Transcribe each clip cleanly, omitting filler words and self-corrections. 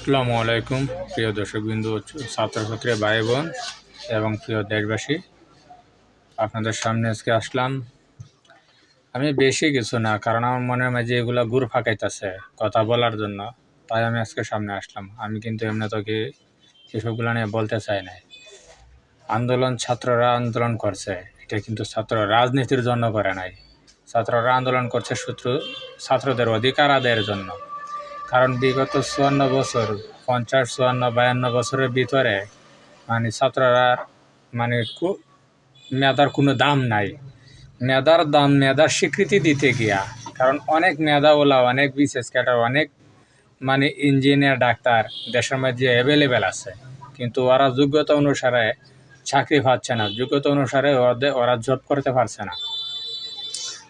আসসালামু আলাইকুম প্রিয় দর্শকবৃন্দ, ছাত্রছাত্রী ভাই বোন এবং প্রিয় দেশবাসী, আপনাদের সামনে আজকে আসলাম। আমি বেশি কিছু না, কারণ আমার মনের মাঝে এগুলা গুড় ফাঁকাইতেছে কথা বলার জন্য, তাই আমি আজকে সামনে আসলাম। আমি কিন্তু এমনি তোকে এসবগুলো নিয়ে বলতে চাই না। ছাত্ররা আন্দোলন করছে, এটা কিন্তু ছাত্র রাজনীতির জন্য করে নাই। ছাত্ররা আন্দোলন করছে শুধু ছাত্রদের অধিকার আদায়ের জন্য। কারণ বিগত ৫৪ বছর, ৫০, ৫৪, ৫২ বছরের ভিতরে ছাত্ররা মেধার কোনো দাম নাই। মেধার স্বীকৃতি দিতে গিয়া, কারণ অনেক মেধাওয়ালা, অনেক বিশেষ ক্যাডার, অনেক ইঞ্জিনিয়ার, ডাক্তার দেশের মধ্যে অ্যাভেলেবেল আছে, কিন্তু ওরা যোগ্যতা অনুসারে চাকরি পাচ্ছে না, যোগ্যতা অনুসারে ওরা জব করতে পারছে না,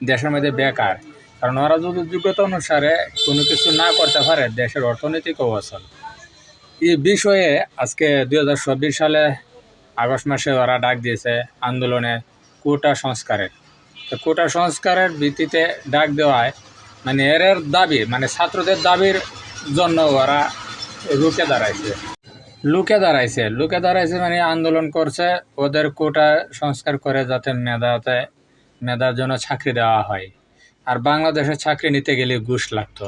দেশের মধ্যে বেকার। কারণ ওরা যদি যোগ্যতা অনুসারে কোনো কিছু না করতে পারে, দেশের অর্থনৈতিক অবস্থা। এই বিষয়ে আজকে 2026 সালে আগস্ট মাসে ওরা ডাক দিয়েছে আন্দোলনে কোটা সংস্কারের। তো কোটা সংস্কারের ভিত্তিতে ডাক দেওয়ায় এর দাবি, ছাত্রদের দাবির জন্য ওরা লুকে দাঁড়াইছে আন্দোলন করছে ওদের কোটা সংস্কার করে, যাতে মেধার জন্য চাকরি দেওয়া হয়। আর বাংলাদেশে চাকরি নিতে গেলে ঘুষ লাগতো,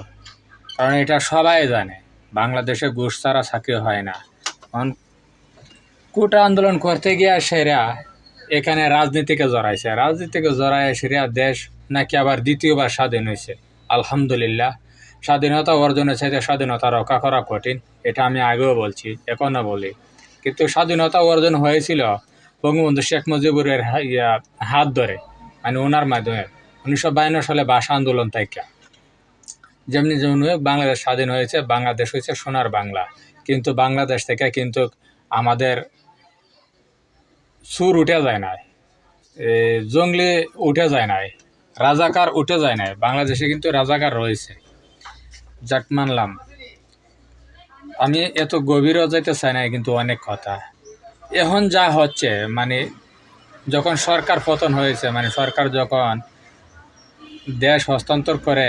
কারণ এটা সবাই জানে বাংলাদেশে ঘুষ ছাড়া চাকরি হয় না। কোটা আন্দোলন করতে গিয়ে সেরা এখানে রাজনীতিকে জড়ায় সেরা দেশ নাকি আবার দ্বিতীয়বার স্বাধীন হয়েছে। আলহামদুলিল্লাহ, স্বাধীনতা অর্জনের চাইতে স্বাধীনতা রক্ষা করা কঠিন, এটা আমি আগেও বলছি, এখনও বলি। কিন্তু স্বাধীনতা অর্জন হয়েছিল বঙ্গবন্ধু শেখ মুজিবুরের হাত ধরে, ওনার মাধ্যমে 1952 সালে ভাষা আন্দোলন থেকে। যেমনি বাংলাদেশ স্বাধীন হয়েছে, বাংলাদেশ হয়েছে সোনার বাংলা, কিন্তু বাংলাদেশ থেকে কিন্তু আমাদের সুর উঠে যায় নাই, জঙ্গলি উঠে যায় নাই, রাজাকার উঠে যায় নাই। বাংলাদেশে কিন্তু রাজাকার রয়েছে। যাক, মানলাম, আমি এত গভীরও যেতে চাই না, কিন্তু অনেক কথা এখন যা হচ্ছে, যখন সরকার পতন হয়েছে, সরকার যখন দেশ হস্তান্তর করে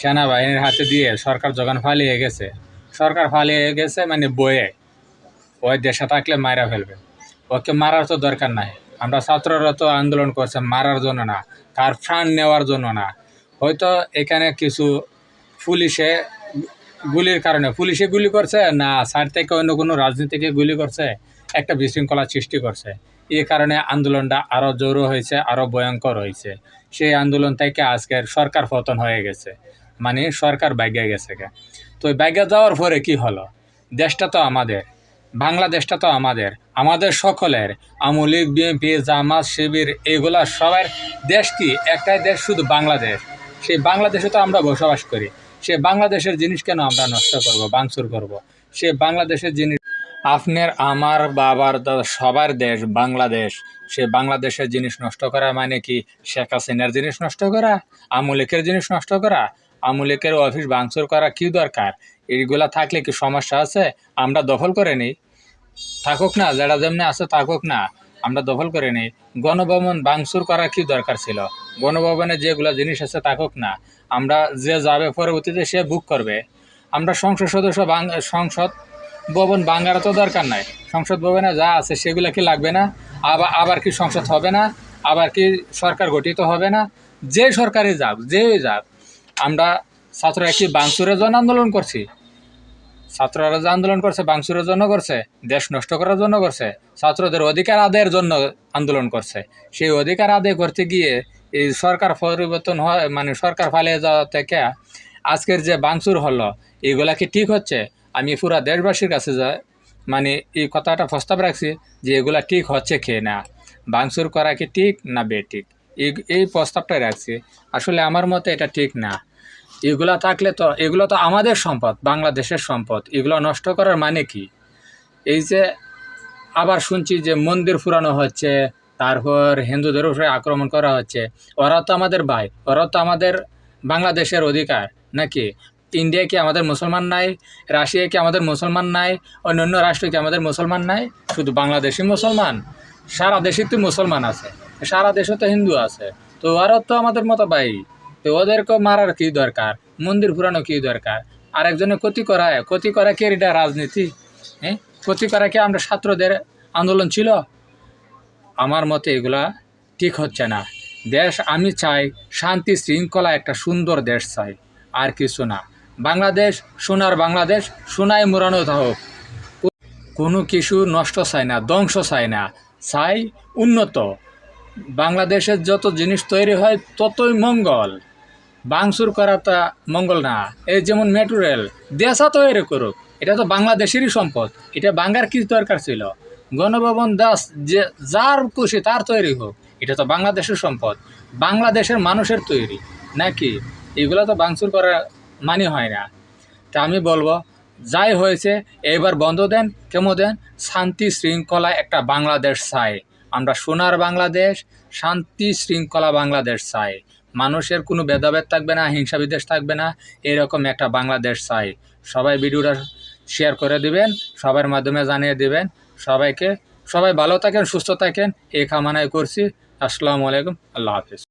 সেনাবাহিনীর হাতে দিয়ে সরকার যখন পালিয়ে গেছে, বয়ে ওই দেশে থাকলে মারা ফেলবে। ওকে মারার তো দরকার নাই। আমরা ছাত্ররা তো আন্দোলন করছে মারার জন্য না, কার প্রাণ নেওয়ার জন্য না। হয়তো এখানে কিছু পুলিশে গুলি করছে না, সাইড থেকে অন্য কোনো রাজনীতিকে গুলি করছে, একটা বিশৃঙ্খলা সৃষ্টি করছে। এই কারণে আন্দোলনটা আরও জোরও হয়েছে, আরও ভয়ঙ্কর হয়েছে। সেই আন্দোলন থেকে আজকের সরকার পতন হয়ে গেছে, সরকার বাইকে গেছে। তো বাইকে যাওয়ার পরে কি হলো? দেশটা তো আমাদের, বাংলাদেশটা তো আমাদের সকলের। আওয়ামী লীগ, বিএনপি, জামাত, শিবির, এগুলা সবার দেশ কি একটাই দেশ, শুধু বাংলাদেশ। সেই বাংলাদেশে তো আমরা বসবাস করি। সে বাংলাদেশের জিনিস কেন আমরা নষ্ট করব, ভাঙচুর করব? সে বাংলাদেশের জিনিস আপনার, আমার, বাবার, সবার দেশ বাংলাদেশ। সে বাংলাদেশের জিনিস নষ্ট করা মানে কি শেখ হাসিনার জিনিস নষ্ট করা, আওয়ামী লীগের জিনিস নষ্ট করা, আওয়ামী লীগের অফিস ভাঙচুর করা কি দরকার? এইগুলা থাকলে কি সমস্যা আছে? আমরা দখল করে নিই, থাকুক না, যারা যেমনি আছে থাকুক না, আমরা দখল করে নিই। গণভবন ভাঙচুর করা কি দরকার ছিল? গণভবনে যেগুলো জিনিস আছে থাকুক না, আমরা যে যাবে পরবর্তীতে সে বুক করবে। আমরা সংসদ সদস্য, সংসদ ভবন ভাঙার তো দরকার নাই। সংসদ ভবনে যা আছে সেগুলো কি লাগবে না? আবার কি সংসদ হবে না? আবার কি সরকার গঠিত হবে না? যে সরকারই যাক, যেই যাক, আমরা ছাত্ররা কি ভাঙচুরের জন্য আন্দোলন করছি? ছাত্ররা যে আন্দোলন করছে ভাঙচুরের জন্য করছে, দেশ নষ্ট করার জন্য করছে, ছাত্রদের অধিকার আদায়ের জন্য আন্দোলন করছে। সেই অধিকার আদায় করতে গিয়ে এই সরকার পরিবর্তন হয়, সরকার পালিয়ে যাওয়া থেকে আজকের যে ভাঙচুর হলো, এগুলা কি ঠিক হচ্ছে? আমি পুরা দেশবাসীর কাছে এই কথাটা প্রস্তাব রাখছি যে এগুলা ঠিক হচ্ছে কি না, ভাঙচুর করা কি ঠিক না বেঠিক, এই প্রস্তাবটাই রাখছি। আসলে আমার মতে এটা ঠিক না। এগুলো তো আমাদের সম্পদ, বাংলাদেশের সম্পদ। এগুলো নষ্ট করার মানে কি? এই যে আবার শুনছি যে মন্দির পুরানো হচ্ছে, তারপর হিন্দুদের উপরে আক্রমণ করা হচ্ছে। ওরা তো আমাদের ভাই, ওরা তো আমাদের বাংলাদেশের অধিকার নাকি? ইন্ডিয়া কি আমাদের মুসলমান নাই? রাশিয়া কি আমাদের মুসলমান নাই? অন্যান্য রাষ্ট্র কি আমাদের মুসলমান নাই? শুধু বাংলাদেশি মুসলমান? সারা দেশে তো মুসলমান আছে, সারা দেশে তো হিন্দু আছে। তো ওরা তো আমাদের মতো ভাই, তো ওদেরকে মারার কি দরকার? মন্দির পুরানো কি দরকার? আরেকজনের ক্ষতি করা কি এটা রাজনীতি? হ্যাঁ, ক্ষতি করা কি আমরা ছাত্রদের আন্দোলন ছিল? আমার মতে এগুলা ঠিক হচ্ছে না। দেশ আমি চাই শান্তি শৃঙ্খলা একটা সুন্দর দেশ চাই, আর কিছু না। বাংলাদেশ সোনার বাংলাদেশ, সোনায় মোড়ানো হোক। কোনো কিছু নষ্ট চাই না, ধ্বংস চাই না, চাই উন্নত। বাংলাদেশের যত জিনিস তৈরি হয় ততই মঙ্গল। ভাঙচুর করাটা মঙ্গল না। এই যেমন মেট্রো রেল দেশা তৈরি করুক, এটা তো বাংলাদেশেরই সম্পদ। এটা বাঙ্গার কি দরকার ছিল? গণভবন দাস যে যার খুশি তার তৈরি হোক, এটা তো বাংলাদেশের সম্পদ, বাংলাদেশের মানুষের তৈরি নাকি? এগুলো তো ভাঙচুর করা মানে হয় না। তা আমি বলবো, যাই হয়েছে এবার বন্ধ দেন, কেমন দেন, শান্তি শৃঙ্খলা একটা বাংলাদেশ চাই আমরা, সোনার বাংলাদেশ, শান্তি শৃঙ্খলা বাংলাদেশ চাই। মানুষের কোনো ভেদাভেদ থাকবে না, হিংসা বিদ্বেষ থাকবে না, এরকম একটা বাংলাদেশ চাই। সবাই ভিডিওটা শেয়ার করে দিবেন, সবার মাধ্যমে জানিয়ে দিবেন সবাইকে। সবাই ভালো থাকেন, সুস্থ থাকেন, এই কামনাই করছি। আসসালামু আলাইকুম, আল্লাহ হাফিজ।